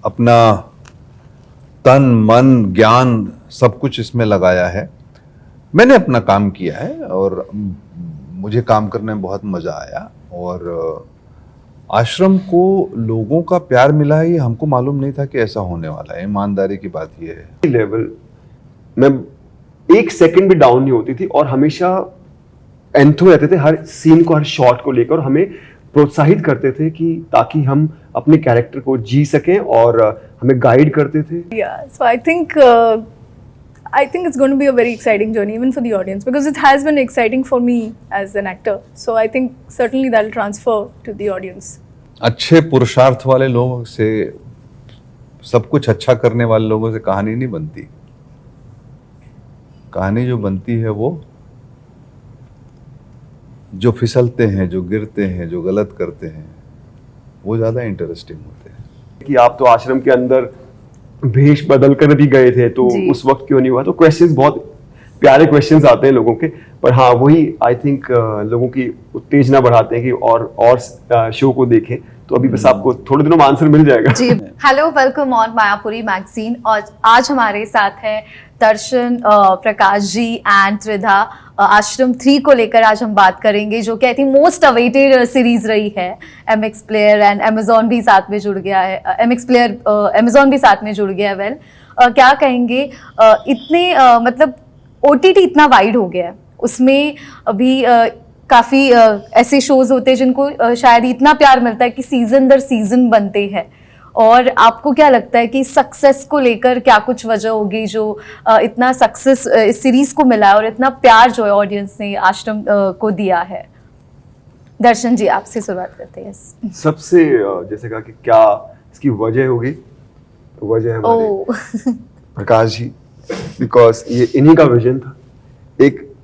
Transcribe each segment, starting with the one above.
अपना तन मन ज्ञान सब कुछ इसमें लगाया है। मैंने अपना काम किया है और मुझे काम करने में बहुत मज़ा आया। और आश्रम को लोगों का प्यार मिला है, ये हमको मालूम नहीं था कि ऐसा होने वाला है। ईमानदारी की बात ये है। लेवल में एक सेकंड भी डाउन नहीं होती थी और हमेशा एंथो रहते थे हर सीन को, हर शॉट को लेकर, हमें प्रोत्साहित करते थे कि ताकि हम अपने कैरेक्टर को जी सकें और हमें गाइड करते थे। Yeah, so I think it's going to be a very exciting journey even for the audience because it has been exciting for me as an actor. So I think certainly that'll transfer to the audience. अच्छे पुरुषार्थ वाले लोगों से, सब कुछ अच्छा करने वाले लोगों से कहानी नहीं बनती। कहानी जो बनती है वो जो फिसलते हैं, जो गिरते हैं, जो गलत करते हैं, वो ज़्यादा इंटरेस्टिंग होते हैं। कि आप तो आश्रम के अंदर भेष बदल कर भी गए थे, तो उस वक्त क्यों नहीं हुआ? तो क्वेश्चंस, बहुत प्यारे क्वेश्चंस आते हैं लोगों के, पर हाँ वही आई थिंक लोगों की उत्तेजना बढ़ाते हैं कि और शो को देखें। तो अभी बस आपको थोड़े दिनों में आंसर मिल जाएगा। जी, hello, welcome on Mayapuri magazine. और आज हमारे साथ है दर्शन, प्रकाश जी एंड त्रिधा। आश्रम 3 को लेकर आज हम बात करेंगे, जो कि I think most awaited series रही है। MX प्लेयर एंड अमेजोन भी साथ में जुड़ गया है, MX प्लेयर अमेजोन भी साथ में जुड़ गया है। वेल, क्या कहेंगे, इतने मतलब OTT इतना वाइड हो गया है, उसमें अभी काफ़ी ऐसे शोज होते हैं जिनको शायद इतना प्यार मिलता है कि सीजन दर सीजन बनते हैं। और आपको क्या लगता है कि सक्सेस को लेकर क्या कुछ वजह होगी जो इतना सक्सेस इस सीरीज को मिला है और इतना प्यार जो है ऑडियंस ने आश्रम को दिया है? दर्शन जी, आपसे शुरुआत करते हैं। सबसे जैसे कहा कि क्या इसकी वजह होगी, वजह हमारे प्रकाश जी, बिकॉज ये इन्हीं का विजन था।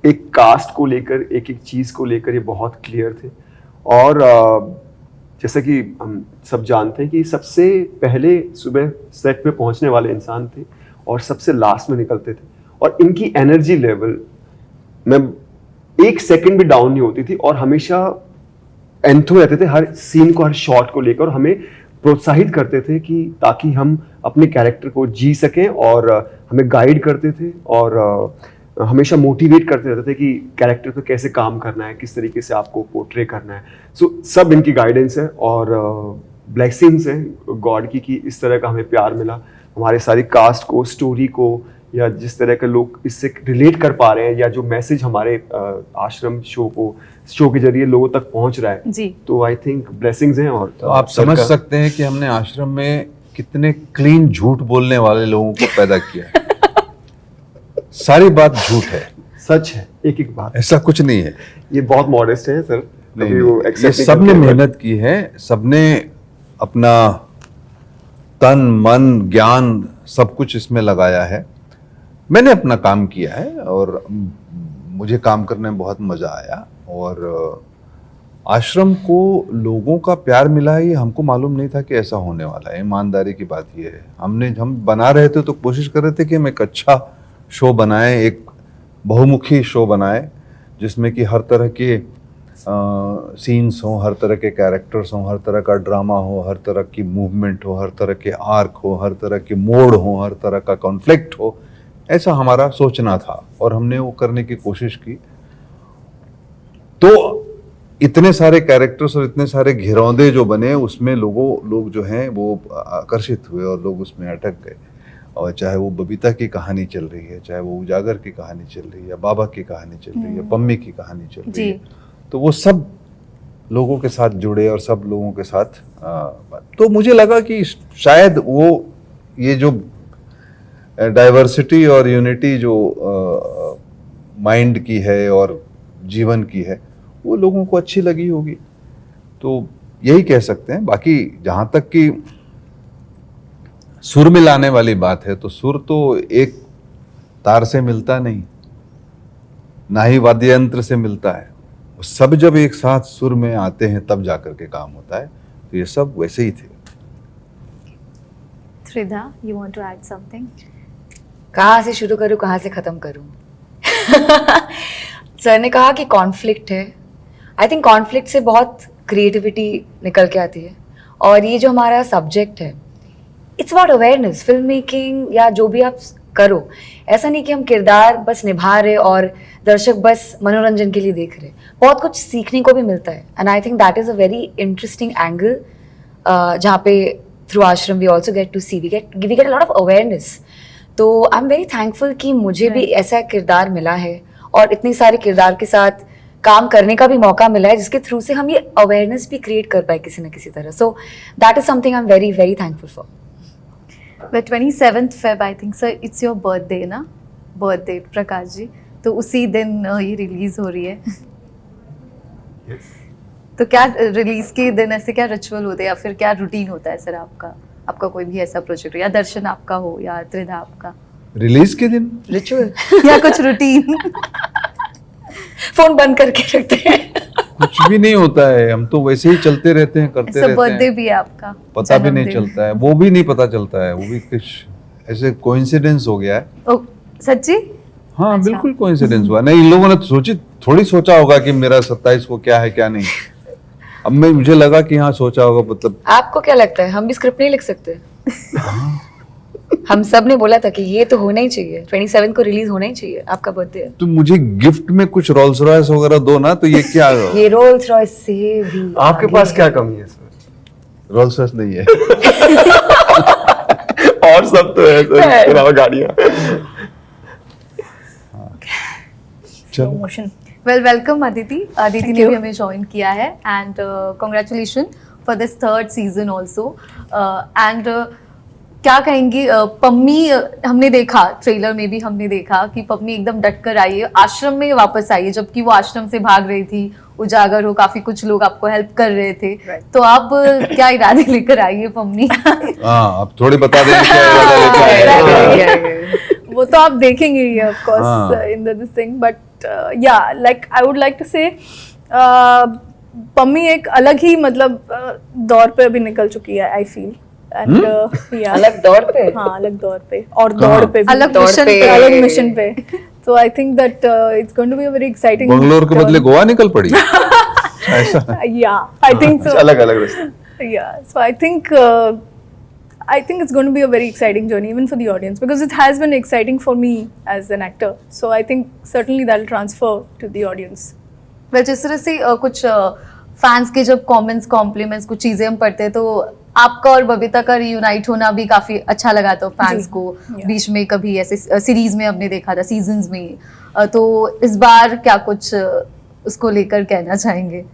एक कास्ट को लेकर, एक चीज को लेकर ये बहुत क्लियर थे। और जैसा कि हम सब जानते हैं कि सबसे पहले सुबह सेट पे पहुंचने वाले इंसान थे और सबसे लास्ट में निकलते थे। और इनकी एनर्जी लेवल में एक सेकंड भी डाउन नहीं होती थी और हमेशा एंथो रहते थे हर सीन को, हर शॉट को लेकर, हमें प्रोत्साहित करते थे कि ताकि हम अपने कैरेक्टर को जी सकें और हमें गाइड करते थे और हमेशा मोटिवेट करते रहते थे कि कैरेक्टर पे कैसे काम करना है, किस तरीके से आपको पोर्ट्रे करना है। सो सब इनकी गाइडेंस है और ब्लेसिंग्स हैं गॉड की कि इस तरह का हमें प्यार मिला हमारे सारी कास्ट को, स्टोरी को, या जिस तरह के लोग इससे रिलेट कर पा रहे हैं, या जो मैसेज हमारे आश्रम शो के जरिए लोगों तक पहुंच रहा है जी। तो आई थिंक ब्लेसिंग्स हैं। और तो आप समझ सकते हैं कि हमने आश्रम में कितने क्लीन झूठ बोलने वाले लोगों को पैदा किया है। सारी बात झूठ है, सच है, एक बात, ऐसा कुछ नहीं है। ये बहुत मॉडेस्ट है सर। नहीं, वो ये सबने मेहनत की है, सबने अपना तन मन ज्ञान सब कुछ इसमें लगाया है। मैंने अपना काम किया है और मुझे काम करने में बहुत मज़ा आया। और आश्रम को लोगों का प्यार मिला है, ये हमको मालूम नहीं था कि ऐसा होने वाला है। ईमानदारी की बात ये है। हम बना रहे थे तो कोशिश कर रहे थे कि हम एक अच्छा शो बनाए, एक बहुमुखी शो बनाए, जिसमें कि हर तरह के सीन्स हों, हर तरह के कैरेक्टर्स हों, हर तरह का ड्रामा हो, हर तरह की मूवमेंट हो, हर तरह के आर्क हो, हर तरह के मोड़ हो, हर तरह का कॉन्फ्लिक्ट हो। ऐसा हमारा सोचना था और हमने वो करने की कोशिश की। तो इतने सारे कैरेक्टर्स और इतने सारे घिरौंदे जो बने, उसमें लोग जो हैं वो आकर्षित हुए और लोग उसमें अटक गए। और चाहे वो बबीता की कहानी चल रही है, चाहे वो उजागर की कहानी चल रही है, या बाबा की कहानी चल रही है, पम्मी की कहानी चल रही है, तो वो सब लोगों के साथ जुड़े और सब लोगों के साथ तो मुझे लगा कि शायद वो ये जो डाइवर्सिटी और यूनिटी जो माइंड की है और जीवन की है, वो लोगों को अच्छी लगी होगी। तो यही कह सकते हैं। बाकी जहाँ तक कि सुर मिलाने वाली बात है, तो सुर तो एक तार से मिलता नहीं, ना ही वाद्य यंत्र से मिलता है। सब जब एक साथ सुर में आते हैं तब जाकर के काम होता है। तो ये सब वैसे ही थे। त्रिधा, you want to add something? कहाँ से शुरू करूँ, कहाँ से ख़त्म करूँ? सर ने कहा कि कॉन्फ्लिक्ट है। आई थिंक कॉन्फ्लिक्ट से बहुत क्रिएटिविटी निकल के आती है। और ये जो हमारा सब्जेक्ट है, it's about awareness, film making या जो भी आप करो, ऐसा नहीं कि हम किरदार बस निभा रहे और दर्शक बस मनोरंजन के लिए देख रहे, बहुत कुछ सीखने को भी मिलता है. And I think that is a very interesting angle जहाँ पे through ashram we also get to see, we get a lot of awareness. तो आई एम वेरी थैंकफुल कि मुझे भी ऐसा किरदार मिला है और इतने सारे किरदार के साथ काम करने का भी मौका मिला है जिसके थ्रू से हम ये अवेयरनेस भी क्रिएट कर पाए किसी न किसी तरह. So that is something I am very very thankful for. But 27th Feb, I think, sir, it's your birthday ना, बर्थडे प्रकाश जी, तो उसी दिन ये रिलीज हो रही है. Yes. तो क्या रिलीज के दिन ऐसे क्या रिचुअल होते हैं या फिर क्या रूटीन होता है सर आपका कोई भी ऐसा प्रोजेक्ट, या दर्शन आपका हो या त्रिधा आपका, रिलीज के दिन रिचुअल या कुछ रूटीन? फोन बंद करके रखते हैं. कुछ भी नहीं होता है, हम तो वैसे ही चलते रहते हैं, करते ऐसा रहते बर्थडे हैं, भी है आपका? पता भी नहीं जन्मदिन? चलता है, वो भी नहीं पता चलता है, वो भी कुछ ऐसे कोइंसिडेंस हो गया है. ओ सच्ची? हाँ अच्छा। बिल्कुल कोइंसिडेंस हुआ. नहीं, इन लोगों ने तो थोड़ी सोचा होगा कि मेरा 27 को क्या है क्या नहीं. अब मुझे लगा कि हाँ सोचा होगा, मतलब आपको क्या लगता है हम भी स्क्रिप्ट नहीं लिख सकते? हम सब ने बोला था कि ये तो होना ही चाहिए, 27 को रिलीज होना ही चाहिए, आपका बर्थडे है. तो मुझे गिफ्ट में कुछ रोल्स रॉयस वगैरह दो ना, तो ये क्या ये रोल्स रॉयस से भी आपके पास क्या कमी है सर? रोल्स रॉयस नहीं है. और सब तो है सर, इसके अलावा गाड़ियाँ. चलो मोशन. वेल वेलकम अदिति ने you. भी हमें ज्वाइन किया है, and congratulation for this 3rd season also. And क्या कहेंगी पम्मी, हमने देखा ट्रेलर में भी, हमने देखा कि पम्मी एकदम डट कर आई है, आश्रम में वापस आई है, जबकि वो आश्रम से भाग रही थी, उजागर हो, काफी कुछ लोग आपको हेल्प कर रहे थे. तो आप क्या इरादे लेकर आई है पम्मी? हाँ, अब थोड़ी बता दें क्या इरादा लेके आए हैं. वो तो आप देखेंगे ही ऑफ कोर्स हाँ. In this thing, but yeah like I would like to say Pammi एक अलग ही मतलब दौर पे अभी निकल चुकी है, आई फील. एंड या अलग दौर पे. हाँ, अलग दौर पे और दौड़ पे भी. अलग दौड़ मिशन पे. पे, अलग मिशन पे. So I think that it's going to be a very exciting. Bangalore के बदले गोवा निकल पड़ी ऐसा. Yeah, I think so. अलग अलग रास्ते. Yeah, so I think it's going to be a very exciting journey even for the audience, because it has been exciting for me as an actor. So I think certainly that'll transfer to the audience. वह जिस तरह से कुछ fans के जब comments, compliments, कुछ चीजें हम पढ़ते हैं, तो आपका और बबीता का रियूनाइट होना भी काफी अच्छा लगा था फैंस जी, को. yeah. बीच में कभी ऐसे सीरीज में हमने देखा था, सीजन्स में. तो इस बार क्या कुछ उसको लेकर कहना चाहेंगे?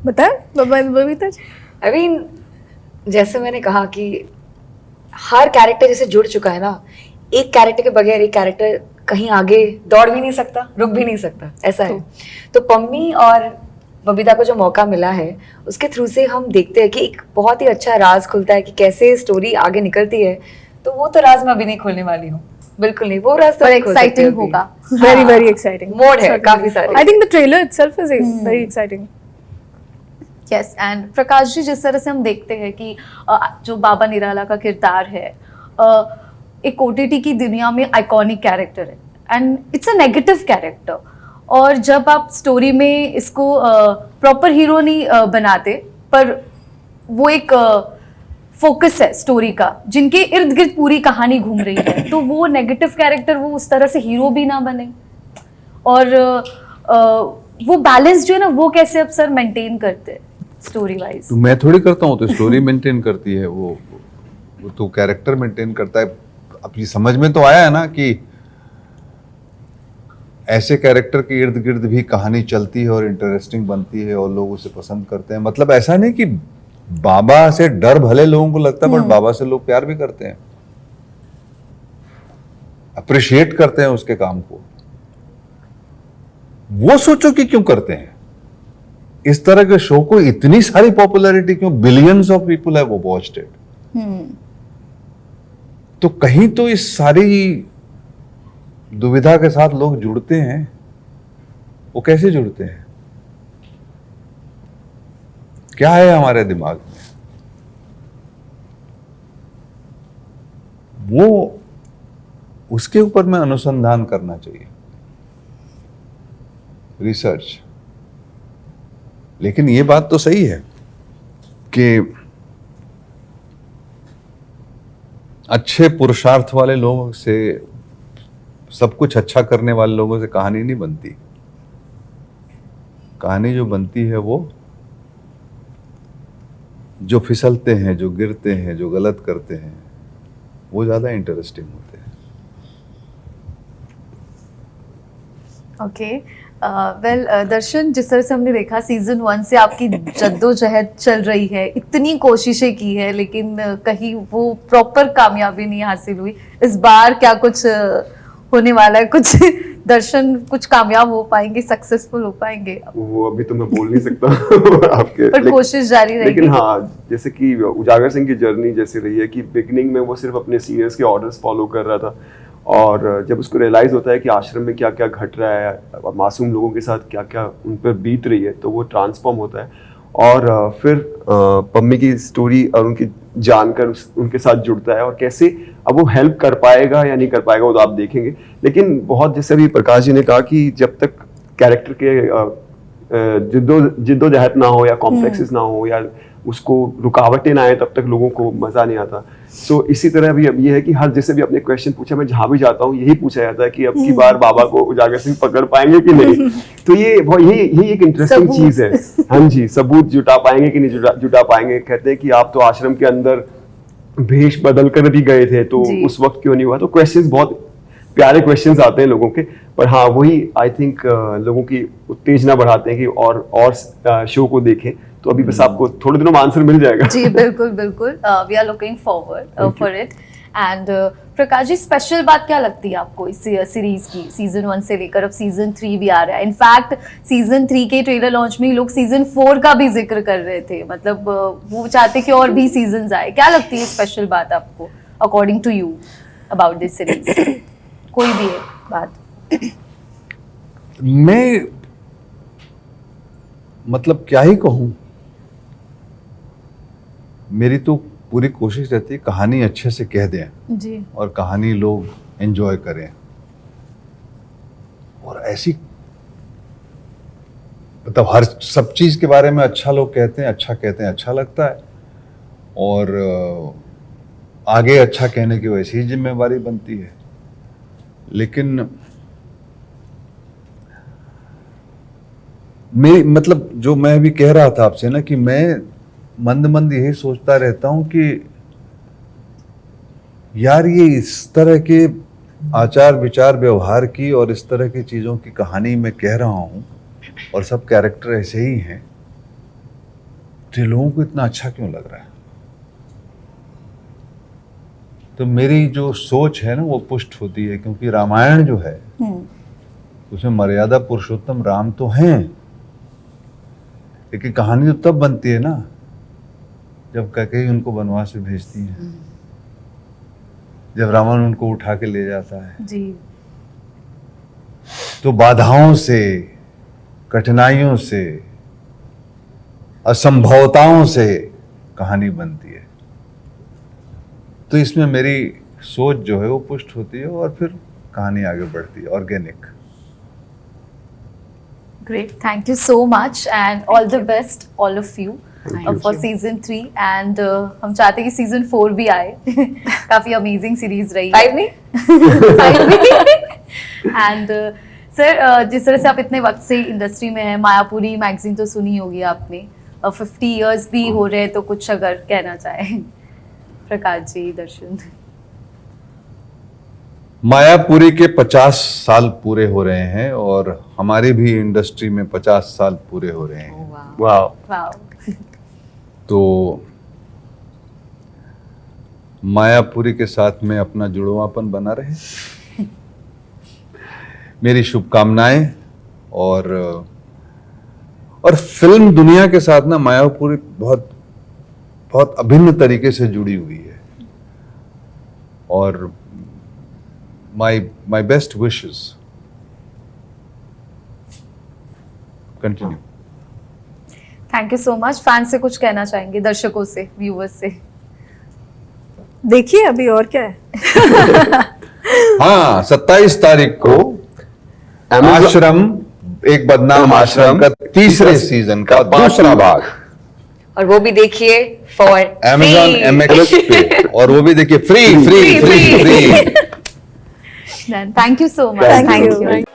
बताएं बबीता जी? आई मीन जैसे मैंने कहा कि हर कैरेक्टर जैसे जुड़ चुका है ना, एक कैरेक्टर के बगैर एक कैरेक्टर कहीं आगे दौड़ भी नहीं सकता, रुक भी नहीं सकता, ऐसा है. तो पम्मी और बबीता को जो मौका मिला है उसके थ्रू से हम देखते हैं कि एक बहुत ही अच्छा राज खुलता है कि कैसे स्टोरी आगे निकलती है. तो वो तो राज मैं अभी नहीं खोलने वाली हूँ, बिल्कुल नहीं. वो राज तो और नहीं खोल सकते एक्साइटिंग अभी. होगा. Very very exciting. मोड है Certainly. काफी सारे. I think the trailer itself is very exciting. Yes. And Prakash ji, जिस तरह से हम देखते हैं कि जो बाबा निराला का किरदार है, एक ओटीटी की दुनिया में आइकॉनिक कैरेक्टर है, and it's a negative character. और जब आप स्टोरी में इसको प्रॉपर हीरो नहीं बनाते, पर वो एक फोकस है स्टोरी का, जिनके इर्द गिर्द पूरी कहानी घूम रही है, तो वो नेगेटिव कैरेक्टर वो उस तरह से हीरो भी ना बने. और वो बैलेंस जो है ना, वो कैसे अब सर मेंटेन करते हैं स्टोरी वाइज? तो मैं थोड़ी करता हूँ, तो स्टोरी मेंटेन करती है, वो तो कैरेक्टर मेंटेन करता है. अब ये समझ में तो आया है ना कि ऐसे कैरेक्टर के इर्द गिर्द भी कहानी चलती है और इंटरेस्टिंग बनती है और लोग उसे पसंद करते हैं. मतलब ऐसा नहीं कि बाबा से डर भले लोगों को लगता है, बट बाबा से लोग प्यार भी करते हैं, अप्रिशिएट करते हैं उसके काम को. वो सोचो कि क्यों करते हैं इस तरह के शो को, इतनी सारी पॉपुलैरिटी क्यों, बिलियंस ऑफ पीपल है वो वॉच्ड इट. तो कहीं तो इस सारी दुविधा के साथ लोग जुड़ते हैं. वो कैसे जुड़ते हैं, क्या है हमारे दिमाग में, वो उसके ऊपर में अनुसंधान करना चाहिए, रिसर्च. लेकिन ये बात तो सही है कि अच्छे पुरुषार्थ वाले लोगों से, सब कुछ अच्छा करने वाले लोगों से कहानी नहीं बनती। कहानी जो बनती है वो जो फिसलते हैं, जो गिरते हैं, जो गलत करते हैं, वो ज्यादा इंटरेस्टिंग होते हैं। ओके वेल दर्शन, जिस तरह से हमने देखा सीजन 1 से आपकी जद्दोजहद चल रही है, इतनी कोशिशें की है, लेकिन कहीं वो प्रॉपर कामयाबी नहीं हासिल हुई। इस बार क्या कुछ होने वाला है? कुछ दर्शन कुछ कामयाब हो पाएंगे, सक्सेसफुल हो पाएंगे? वो अभी तो मैं बोल नहीं सकता आपके, पर कोशिश जारी रहेगी। लेकिन हाँ, जैसे कि उजागर सिंह की जर्नी जैसे रही है कि बिगनिंग में वो सिर्फ अपने सीनियर्स के ऑर्डर्स फॉलो कर रहा था, और जब उसको रियलाइज होता है कि आश्रम में क्या क्या घट रहा है, मासूम लोगों के साथ क्या क्या उन पर बीत रही है, तो वो ट्रांसफॉर्म होता है। और फिर पम्मी की स्टोरी और उनकी जानकर उनके साथ जुड़ता है, और कैसे अब वो हेल्प कर पाएगा या नहीं कर पाएगा वो तो आप देखेंगे। लेकिन बहुत, जैसे अभी प्रकाश जी ने कहा कि जब तक कैरेक्टर के जिद्दोजहद ना हो या कॉम्प्लेक्सेस ना हो या उसको रुकावटें ना आए, तब तक लोगों को मजा नहीं आता। सो इसी तरह भी अब ये है कि हर जैसे भी अपने क्वेश्चन पूछा, मैं जहाँ भी जाता हूँ यही पूछा जाता है कि अब की बार बाबा को उजागर सिंह पकड़ पाएंगे कि नहीं। तो यही एक इंटरेस्टिंग चीज है। हाँ जी, सबूत जुटा पाएंगे कि नहीं जुटा पाएंगे। कहते हैं कि आप तो आश्रम के अंदर भेष बदल कर भी गए थे, तो उस वक्त क्यों नहीं हुआ? तो क्वेश्चंस, बहुत प्यारे क्वेश्चंस आते हैं लोगों के, पर हाँ वही आई थिंक लोगों की उत्तेजना बढ़ाते हैं कि और शो को देखें। तो अभी बस आपको थोड़े दिनों में आंसर मिल जाएगा। जी बिल्कुल बिल्कुल, we are looking forward for it. And Prakash ji, special बात क्या लगती है आपको इस सीरीज की? सीजन 1 से लेकर अब सीजन 3 भी आ रहा है। इनफैक्ट सीजन 3 के ट्रेलर लॉन्च में ही लोग सीजन 4 का भी जिक्र कर रहे थे, मतलब वो चाहते कि और भी सीजन आए। क्या लगती है स्पेशल बात आपको, according to you, about this series? कोई भी है बात? मैं मतलब क्या ही कहूँ, मेरी तो पूरी कोशिश रहती है कहानी अच्छे से कह दें जी, और कहानी लोग एंजॉय करें, और ऐसी मतलब हर सब चीज के बारे में अच्छा लोग कहते हैं, अच्छा कहते हैं, अच्छा लगता है, और आगे अच्छा कहने की वैसी ही जिम्मेवारी बनती है। लेकिन मेरी मतलब जो मैं अभी कह रहा था आपसे ना, कि मैं मंद मंद यही सोचता रहता हूं कि यार ये इस तरह के आचार विचार व्यवहार की और इस तरह की चीजों की कहानी मैं कह रहा हूं, और सब कैरेक्टर ऐसे ही हैं, तो लोगों को इतना अच्छा क्यों लग रहा है? तो मेरी जो सोच है ना वो पुष्ट होती है, क्योंकि रामायण जो है उसमें मर्यादा पुरुषोत्तम राम तो हैं, लेकिन कहानी तो तब बनती है ना जब कैकेयी उनको वनवास में भेजती है, जब रावण उनको उठा के ले जाता है। जी, तो बाधाओं से, कठिनाइयों से, असंभवताओं से कहानी बनती है। तो इसमें मेरी सोच जो है वो पुष्ट होती है, और फिर कहानी आगे बढ़ती है, organic. great, thank you so much and all the best all of you for season 3 and हम चाहते हैं कि season 4 भी आए। काफी amazing series रही है। 5 नहीं? and सर जिस तरह से आप इतने वक्त से इंडस्ट्री में हैं, मायापुरी मैगजीन तो सुनी होगी आपने, 50 इयर्स भी हो रहे हैं, तो कुछ अगर कहना चाहें प्रकाश जी, दर्शन? मायापुरी के 50 साल पूरे हो रहे हैं, और हमारी भी इंडस्ट्री में 50 साल पूरे हो रहे हैं। वाह, वाओ, तो मायापुरी के साथ में अपना जुड़वापन बना रहे, मेरी शुभकामनाएं। और फिल्म दुनिया के साथ ना मायापुरी बहुत बहुत अभिन्न तरीके से जुड़ी हुई है, और my best wishes. Continue. Thank you so much. Fan से कुछ कहना चाहेंगे, दर्शकों से, व्यूअर्स से? देखिए अभी और क्या है। हाँ, 27 तारीख को आश्रम, एक बदनाम आश्रम का तीसरे सीजन का दूसरा भाग और वो भी देखिए फॉर Amazon MX पे, और वो भी देखिए free free free free. Thank you so much. Thank you. you.